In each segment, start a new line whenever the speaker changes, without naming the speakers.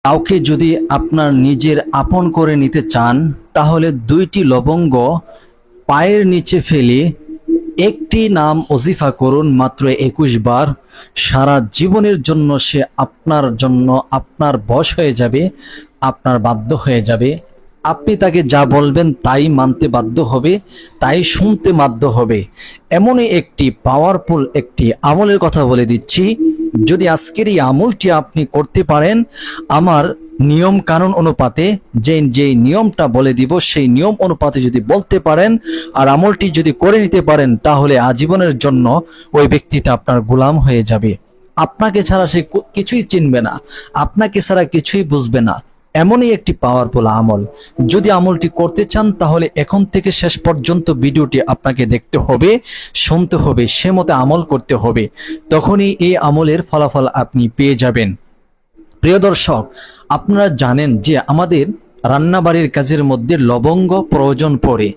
কাউকে যদি আপনার নিজের আপন করে নিতে চান, তাহলে 2টি লবঙ্গ পায়ের নিচে ফেলে একটি নাম ওজিফা করুন মাত্র 21 বার। সারা জীবনের জন্য সে আপনার জন্য আপনার বশ হয়ে যাবে, আপনার বাধ্য হয়ে যাবে। আপনি তাকে যা বলবেন তাই মানতে বাধ্য হবে, তাই শুনতে বাধ্য হবে। এমনই একটি পাওয়ারফুল একটি আমলের কথা বলে দিচ্ছি। যদি আজকের এই আমলটি আপনি করতে পারেন, আমার নিয়ম কানুন অনুপাতে যে নিয়মটা বলে দিব সেই নিয়ম অনুপাতে যদি বলতে পারেন আর আমলটি যদি করে নিতে পারেন, তাহলে আজীবনের জন্য ওই ব্যক্তিটা আপনার গোলাম হয়ে যাবে। আপনাকে ছাড়া সে কিছুই চিনবে না, আপনাকে ছাড়া কিছুই বুঝবে না। এমনই একটি পাওয়ারফুল আমল। যদি আমলটি করতে চান, তাহলে এখন থেকে শেষ পর্যন্ত ভিডিওটি আপনাকে দেখতে হবে, শুনতে হবে, সে মতে আমল করতে হবে। তখনই এই আমলের ফলাফল আপনি পেয়ে যাবেন। প্রিয় দর্শক, আপনারা জানেন যে আমাদের রান্নাবাড়ির কাজের মধ্যে লবঙ্গ প্রয়োজন পড়ে,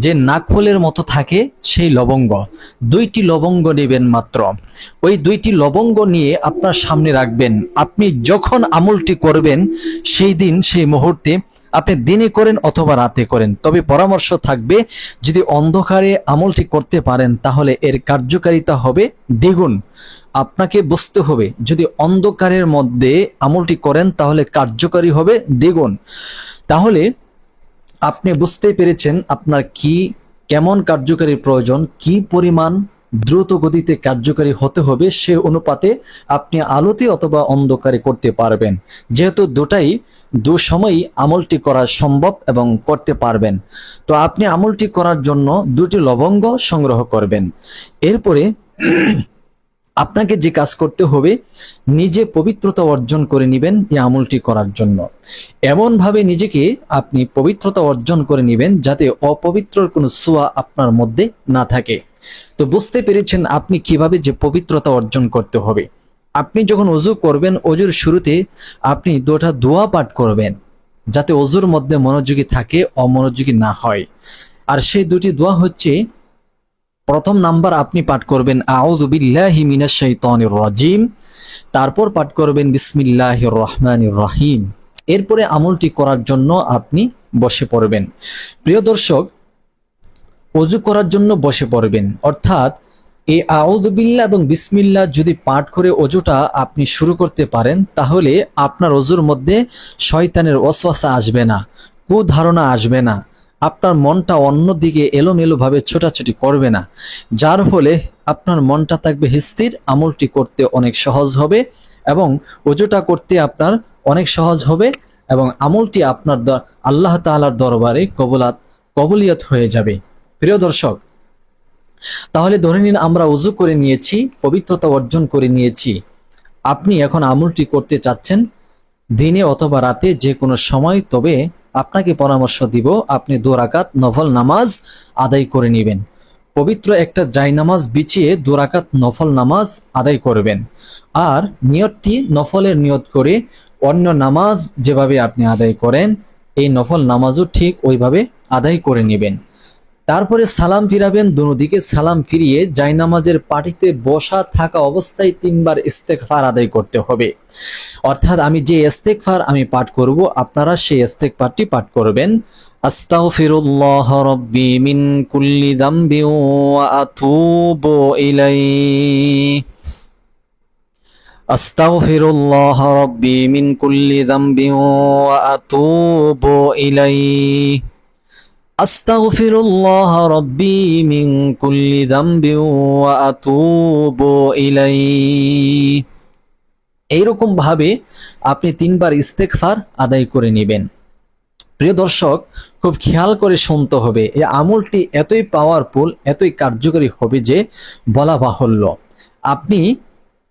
যে নাকফুলের মতো থাকে সেই লবঙ্গ। 2টি লবঙ্গ নেবেন মাত্র। ওই 2টি লবঙ্গ নিয়ে আপনার সামনে রাখবেন। আপনি যখন আমলটি করবেন সেই দিন সেই মুহূর্তে, আপনি দিনে করেন অথবা রাতে করেন, তবে পরামর্শ থাকবে যদি অন্ধকারে আমলটি করতে পারেন তাহলে এর কার্যকারিতা হবে দ্বিগুণ। আপনাকে বুঝতে হবে, যদি অন্ধকারের মধ্যে আমলটি করেন তাহলে কার্যকারী হবে দ্বিগুণ। তাহলে আপনি বুঝতে পেরেছেন আপনার কি কেমন কার্যকারী প্রয়োজন, কি পরিমাণ দ্রুত গতিতে কার্যকারী হতে হবে, সে অনুপাতে আপনি আলোতে অথবা অন্ধকারে করতে পারবেন। যেহেতু দু সময়ই আমলটি করা সম্ভব এবং করতে পারবেন। তো আপনি আমলটি করার জন্য 2টি লবঙ্গ সংগ্রহ করবেন। এরপরে আপনাকে যে কাজ করতে হবে, নিজে পবিত্রতা অর্জন করে নেবেন এই আমলটি করার জন্য। এমনভাবে নিজেকে আপনি পবিত্রতা অর্জন করে নেবেন যাতে অপবিত্রর কোনো ছোঁয়া আপনার মধ্যে না থাকে। তো বুঝতে পেরেছেন আপনি কিভাবে যে পবিত্রতা অর্জন করতে হবে। আপনি যখন ওযু করবেন, ওযুর শুরুতে আপনি 2টা দোয়া পাঠ করবেন যাতে ওযুর মধ্যে মনোযোগী থাকে, অমনোযোগী না হয়। আর সেই 2টি দোয়া হচ্ছে, প্রথম নাম্বার আপনি পাঠ করবেন আউযু বিল্লাহি মিনাশ শাইতানির রাজিম, তারপর পাঠ করবেন বিসমিল্লাহির রহমানির রহিম। এরপরে আমলটি করার জন্য আপনি বসে পড়বেন। প্রিয় দর্শক, ওযু করার জন্য বসে পড়বেন, অর্থাৎ এই আউযু বিল্লাহ এবং বিসমিল্লাহ যদি পাঠ করে ওযুটা আপনি শুরু করতে পারেন, তাহলে আপনার ওযুর মধ্যে শয়তানের ওয়াসওয়াসা আসবে না, কুধারণা আসবে না, আপনার মনটা অন্যদিকে এলোমেলোভাবে ছোটাছুটি করবে না, যার ফলে আপনার মনটা থাকবে স্থির। আমলটি করতে অনেক সহজ হবে এবং ওযুটা করতে আপনার অনেক সহজ হবে এবং আমলটি আপনার আল্লাহ তাআলার দরবারে কবুলিয়ত হয়ে যাবে। প্রিয় দর্শক, তাহলে ধরে নিন আমরা ওযু করে নিয়েছি, পবিত্রতা অর্জন করে নিয়েছি। আপনি এখন আমলটি করতে চাচ্ছেন দিনে অথবা রাতে, যে কোনো সময়। তবে আপনাকে পরামর্শ দিব আপনি 2 রাকাত নফল নামাজ আদায় করে নেবেন। পবিত্র একটা জায়নামাজ বিছিয়ে 2 রাকাত নফল নামাজ আদায় করবেন। আর নিয়তটি নফলের নিয়ত করে অন্য নামাজ যেভাবে আপনি আদায় করেন এই নফল নামাজও ঠিক ওইভাবে আদায় করে নেবেন। তারপরে সালাম ফিরাবেন, দুদিকে সালাম ফিরিয়ে জায়নামাজের পাটিতে বসা থাকা অবস্থায় 3 বার ইস্তেগফার আদায় করতে হবে। অর্থাৎ আমি যে ইস্তেগফার আমি পাঠ করব, আপনারা সেই ইস্তেগফারটি পাঠ করবেন। আস্তাগফিরুল্লাহ রাব্বি মিন কুল্লি যামবি ওয়া আতুবু ইলাইহি। আস্তাগফিরুল্লাহ রাব্বি মিন কুল্লি যামবি ওয়া আতুবু ইলাইহি। আস্তাগফিরুল্লাহ রাব্বি মিন কুল্লি যামবি ওয়া আতুবু ইলাইহি। এইরকম ভাবে আপনি 3 বার ইস্তেগফার আদায় করে নেবেন। প্রিয় দর্শক, খুব খেয়াল করে শুনতে হবে। এই আমলটি এতই পাওয়ারফুল, এতই কার্যকরী হবে যে বলা বাহুল্য। আপনি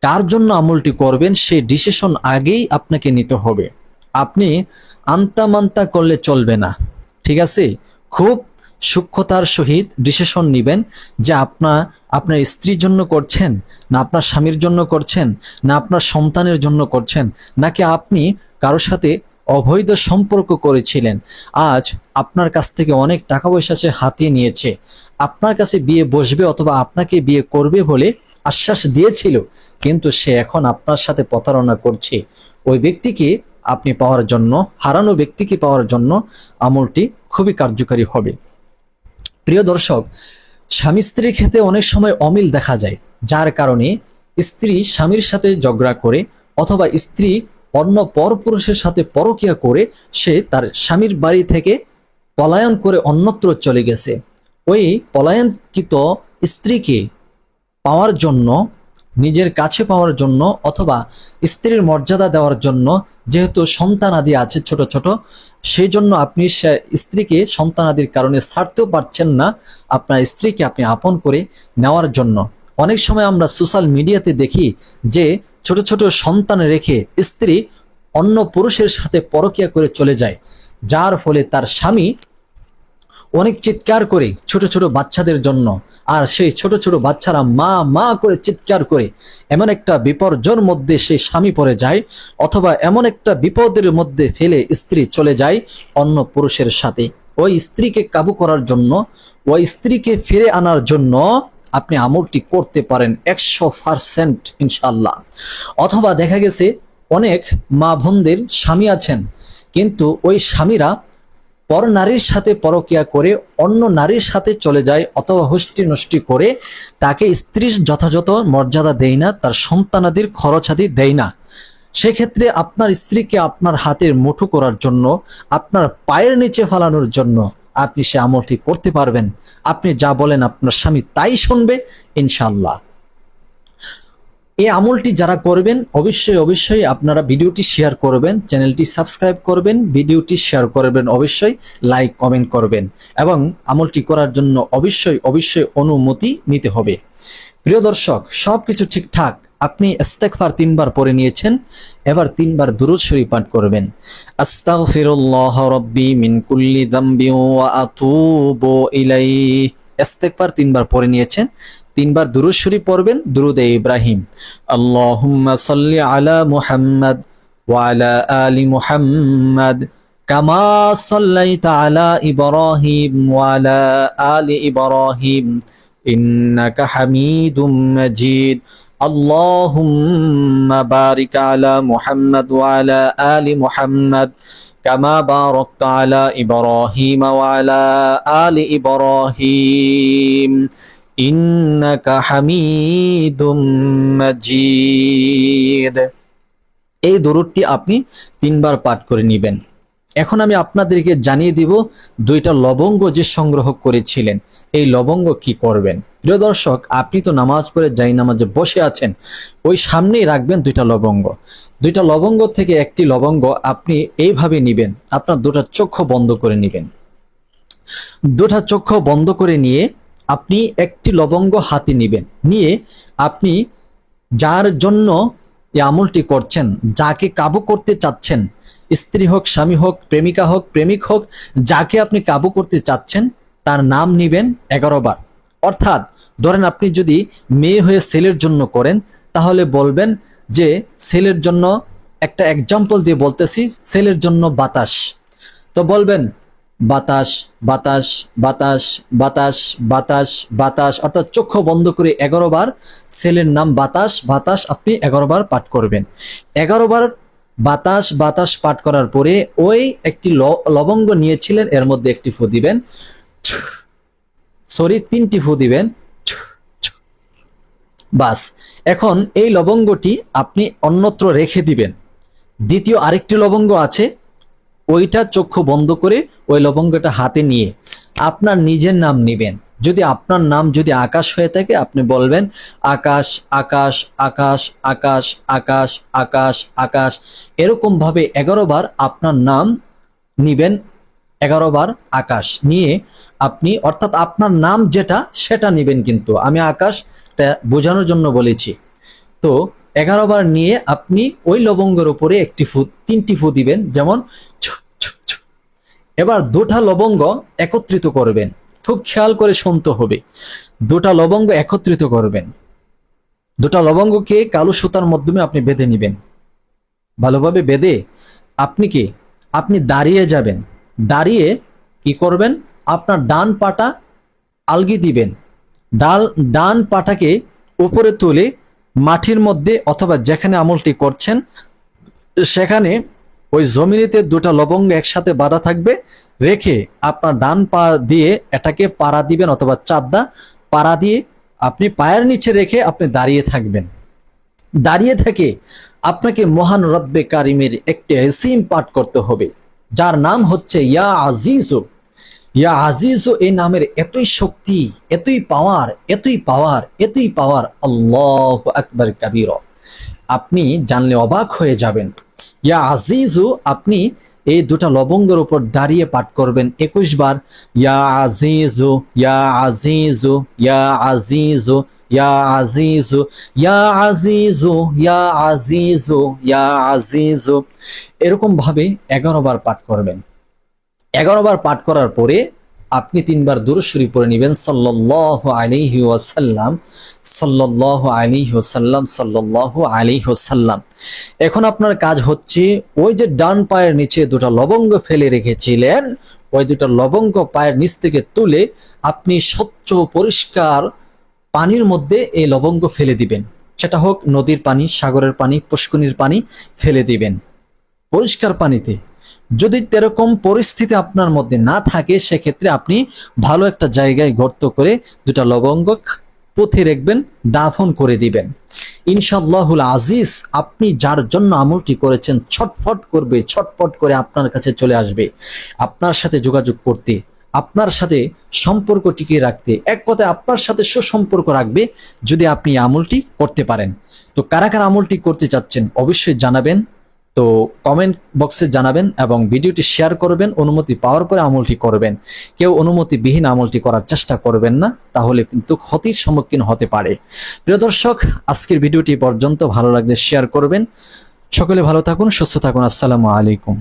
কার জন্য আমলটি করবেন সেই ডিসিশন আগেই আপনাকে নিতে হবে। আপনি আন্তা মান্তা করলে চলবে না, ঠিক আছে? খুব সূক্ষ্মতার সহিত ডিসিশন নেবেন যে আপনার স্ত্রীর জন্য করছেন, না আপনার স্বামীর জন্য করছেন, না আপনার সন্তানের জন্য করছেন, নাকি আপনি কারোর সাথে অবৈধ সম্পর্ক করেছিলেন। আজ আপনার কাছ থেকে অনেক টাকা পয়সা সে হাতিয়ে নিয়েছে, আপনার কাছে বিয়ে বসবে অথবা আপনাকে বিয়ে করবে বলে আশ্বাস দিয়েছিল, কিন্তু সে এখন আপনার সাথে প্রতারণা করছে। ওই ব্যক্তিকে আপনি পাওয়ার জন্য, হারানো ব্যক্তিকে পাওয়ার জন্য আমলটি খুবই কার্যকারী হবে। প্রিয় দর্শক, স্বামী স্ত্রীর ক্ষেত্রে অনেক সময় অমিল দেখা যায়, যার কারণে স্ত্রী স্বামীর সাথে ঝগড়া করে অথবা স্ত্রী অন্য পরপুরুষের সাথে পরকীয়া করে সে তার স্বামীর বাড়ি থেকে পলায়ন করে অন্যত্র চলে গেছে। ওই পলায়নকৃত স্ত্রীকে পাওয়ার জন্য, নিজের কাছে পাওয়ার জন্য অথবা স্ত্রীর মর্যাদা দেওয়ার জন্য, যেহেতু সন্তানাদি আছে ছোট ছোট, সেই জন্য আপনি স্ত্রীকে সন্তানাদির কারণে ছাড়তেও পারছেন না, আপনার স্ত্রীকে আপনি আপন করে নেওয়ার জন্য। অনেক সময় আমরা সোশ্যাল মিডিয়াতে দেখি যে ছোট ছোট সন্তান রেখে স্ত্রী অন্য পুরুষের সাথে পরকীয়া করে চলে যায়, যার ফলে তার স্বামী অনেক চিৎকার করে ছোট ছোট বাচ্চাদের জন্য, আর সেই ছোট ছোট বাচ্চারা মা মা করে চিৎকার করে এমন একটা বিপর্যয়ের মধ্যে সেই স্বামী পড়ে যায়, অথবা এমন একটা বিপদের মধ্যে ফেলে স্ত্রী চলে যায় অন্য পুরুষের সাথে। ওই স্ত্রীকে কাবু করার জন্য, ওই স্ত্রীকে ফিরে আনার জন্য আপনি আমলটি করতে পারেন 100% ইনশাল্লাহ। অথবা দেখা গেছে অনেক মা বোনদের স্বামী আছেন, কিন্তু ওই স্বামীরা পর নারীর সাথে পরকীয়া করে অন্য নারীর সাথে চলে যায় অথবা হুষ্টি নষ্টি করে তাকে স্ত্রীর যথাযথ মর্যাদা দেয় না, তার সন্তানাদির খরচাদি দেয় না। সেক্ষেত্রে আপনার স্ত্রীকে আপনার হাতের মুঠো করার জন্য, আপনার পায়ের নিচে ফালানোর জন্য আপনি সে আমলটি করতে পারবেন। আপনি যা বলেন আপনার স্বামী তাই শুনবে ইনশাআল্লাহ। এই আমলটি যারা করবেন অবশ্যই অবশ্যই আপনারা ভিডিওটি শেয়ার করবেন, চ্যানেলটি সাবস্ক্রাইব করবেন, ভিডিওটি শেয়ার করবেন, অবশ্যই লাইক কমেন্ট করবেন, এবং আমলটি করার জন্য অবশ্যই অবশ্যই অনুমতি নিতে হবে। প্রিয় দর্শক, সবকিছু ঠিকঠাক, আপনি ইস্তেগফার 3 বার পড়ে নিয়েছেন, এবার 3 বার দুরূদ শরীফ পাঠ করবেন। আস্তাগফিরুল্লাহ রাব্বি মিন কুল্লি যামবি ওয়া আতুবু ইলাইহি। ইস্তেগফার 3 বার পড়ে নিয়েছেন, 3 বার দুরূদ শরীফ পড়বেন, দুরূদে ইব্রাহিম। আল্লাহুম্মা সাল্লি আলা মুহাম্মাদ ওয়া আলা আলি মুহাম্মাদ কামা সাল্লাইতা আলা ইব্রাহিম ওয়া আলা আলি ইব্রাহিম ইন্নাকা হামিদুম মাজিদ। আল্লাহুম্মা বারিক আলা মুহাম্মাদ ওয়া আলা আলি মুহাম্মাদ কামা বারাকতা আলা ইব্রাহিম ওয়া আলা আলি ইব্রাহিম ইন্নাকা হামিদুম মাজিদ। এই দরুদটি আপনি 3 বার পাঠ করে নেবেন। এখন আমি আপনাদেরকে জানিয়ে দিব 2টা লবঙ্গ যে সংগ্রহ করেছিলেন, এই লবঙ্গ কি করবেন। প্রিয় দর্শক, আপনি তো নামাজ পড়ে যাই নামাজে বসে আছেন, ওই সামনেই রাখবেন 2টা লবঙ্গ। 2টা লবঙ্গ থেকে একটি লবঙ্গ আপনি এইভাবে নেবেন, আপনার 2টা চক্ষু বন্ধ করে নেবেন। 2টা চক্ষু বন্ধ করে নিয়ে আপনি একটি লবঙ্গ হাতে নেবেন, নিয়ে আপনি যার জন্য এই আমলটি করছেন, যাকে কাবু করতে চাচ্ছেন, স্ত্রী হোক, স্বামী হোক, প্রেমিকা হোক, প্রেমিক হোক, যাকে আপনি কাবু করতে চাচ্ছেন তার নাম নেবেন 11 বার। অর্থাৎ ধরেন আপনি যদি মেয়ে হয়ে ছেলের জন্য করেন, তাহলে বলবেন যে ছেলের জন্য, একটা এক্সাম্পল দিয়ে বলতেছি, ছেলের জন্য বাতাস, তো বলবেন বাতাস বাতাস বাতাস বাতাস বাতাস বাতাস, অর্থাৎ চক্ষু বন্ধ করে 11 বার ছেলের নাম বাতাস বাতাস আপনি 11 বার পাঠ করবেন। 11 বার বাতাস বাতাস পাঠ করার পরে ওই একটি লবঙ্গ নিয়েছিলেন, এর মধ্যে একটি ফু দিবেন, সরি 3টি ফু দিবেন, বাস। এখন এই লবঙ্গটি আপনি অন্যত্র রেখে দিবেন। দ্বিতীয় আরেকটি লবঙ্গ আছে, ওইটা চক্ষু বন্ধ করে ওই লবঙ্গটা হাতে নিয়ে আপনার নিজের নাম নেবেন। যদি আপনার নাম যদি আকাশ হয়ে থাকে আপনি বলবেন আকাশ আকাশ আকাশ আকাশ আকাশ আকাশ আকাশ, এরকম ভাবে 11 বার আপনার নাম নিবেন। 11 বার আকাশ নিয়ে আপনি, অর্থাৎ আপনার নাম যেটা সেটা নিবেন, কিন্তু আমি আকাশটা বোঝানোর জন্য বলেছি। তো 11 বার নিয়ে আপনি ওই লবঙ্গের উপরে একটি ফু, 3টি ফু দিবেন, যেমন। এবার 2টা লবঙ্গ একত্রিত করবেন, খুব খেয়াল করে শুনতে হবে। 2টা লবঙ্গ একত্রিত করবেন, 2টা লবঙ্গকে কালো সুতার মাধ্যমে আপনি বেঁধে নেবেন। ভালোভাবে বেঁধে আপনি দাঁড়িয়ে যাবেন। দাঁড়িয়ে কি করবেন, আপনার ডান পাটা আলগি দিবেন, ডান পাটাকে উপরে তুলে মাটির মধ্যে অথবা যেখানে আমলটি করছেন সেখানে ওই জমিনিতে দুটা লবঙ্গ একসাথে বাঁধা থাকবে, রেখে আপনার ডান পা দিয়ে এটাকে পাড়া দিবেন অথবা চাপদা পাড়া দিয়ে আপনি পায়ের নিচে রেখে আপনি দাঁড়িয়ে থাকবেন। দাঁড়িয়ে থেকে আপনাকে মহান রব্বে কারিমের একটি ইসিম পাঠ করতে হবে, যার নাম হচ্ছে ইয়া আজিজু। ইয়া আজিজু এই নামের এতই শক্তি, এতই পাওয়ার, এতই পাওয়ার, এতই পাওয়ার, আল্লাহু আকবার কাবীরা, আপনি জানলে অবাক হয়ে যাবেন। ইয়া আজিজু আপনি এই দুটা লবঙ্গের উপর দাঁড়িয়ে পাঠ করবেন 21 বার। ইয়া আজিজু, ইয়া আজিজু, ইয়া আজিজু, ইয়া আজিজু, ইয়া আজিজু, ইয়া আজিজু, ইয়া আজিজু, এরকম ভাবে 11 বার পাঠ করবেন। 11 বার পাঠ করার পরে আপনি 3 বার দুরূদ শরীফ পড়ে নেবেন সাল্লাল্লাহু আলাইহি ওয়াসাল্লাম, সাল্লাল্লাহু আলাইহি ওয়াসাল্লাম, সাল্লাল্লাহু আলাইহি ওয়াসাল্লাম। এখন আপনার কাজ হচ্ছে ওই যে ডান পায়ের নিচে দুটো লবঙ্গ ফেলে রেখেছিলেন, ওই দুটো লবঙ্গ পায়ের নিচ থেকে তুলে আপনি স্বচ্ছ পরিষ্কার পানির মধ্যে এই লবঙ্গ ফেলে দিবেন। সেটা হোক নদীর পানি, সাগরের পানি, পুষ্করিণীর পানি, ফেলে দিবেন পরিষ্কার পানিতে। যদি এরকম পরিস্থিতি আপনার মধ্যে না থাকে, সেক্ষেত্রে আপনি ভালো একটা জায়গায় গর্ত করে দুটা লবঙ্গ পুঁতে রাখবেন, দাফন করে দিবেন। ইনশাআল্লাহুল আজিজ আপনি যার জন্য আমলটি করেছেন ছটফট করবে, ছটফট করে আপনার কাছে চলে আসবে, আপনার সাথে যোগাযোগ করতে, আপনার সাথে সম্পর্ক টিকিয়ে রাখতে, এক কথায় আপনার সাথে সুসম্পর্ক রাখবে যদি আপনি আমলটি করতে পারেন। তো কারা কারা আমলটি করতে চাচ্ছেন অবশ্যই জানাবেন, তো কমেন্ট বক্সে জানাবেন এবং ভিডিওটি শেয়ার করবেন। অনুমতি পাওয়ার পরে আমলটি করবেন। কেউ অনুমতিবিহীন আমলটি করার চেষ্টা করবেন না, তাহলে কিন্তু ক্ষতির সম্মুখীন হতে পারে। প্রিয় দর্শক, আজকের ভিডিওটি পর্যন্ত, ভালো লাগলে শেয়ার করবেন। সকলে ভালো থাকুন, সুস্থ থাকুন। আসসালামু আলাইকুম।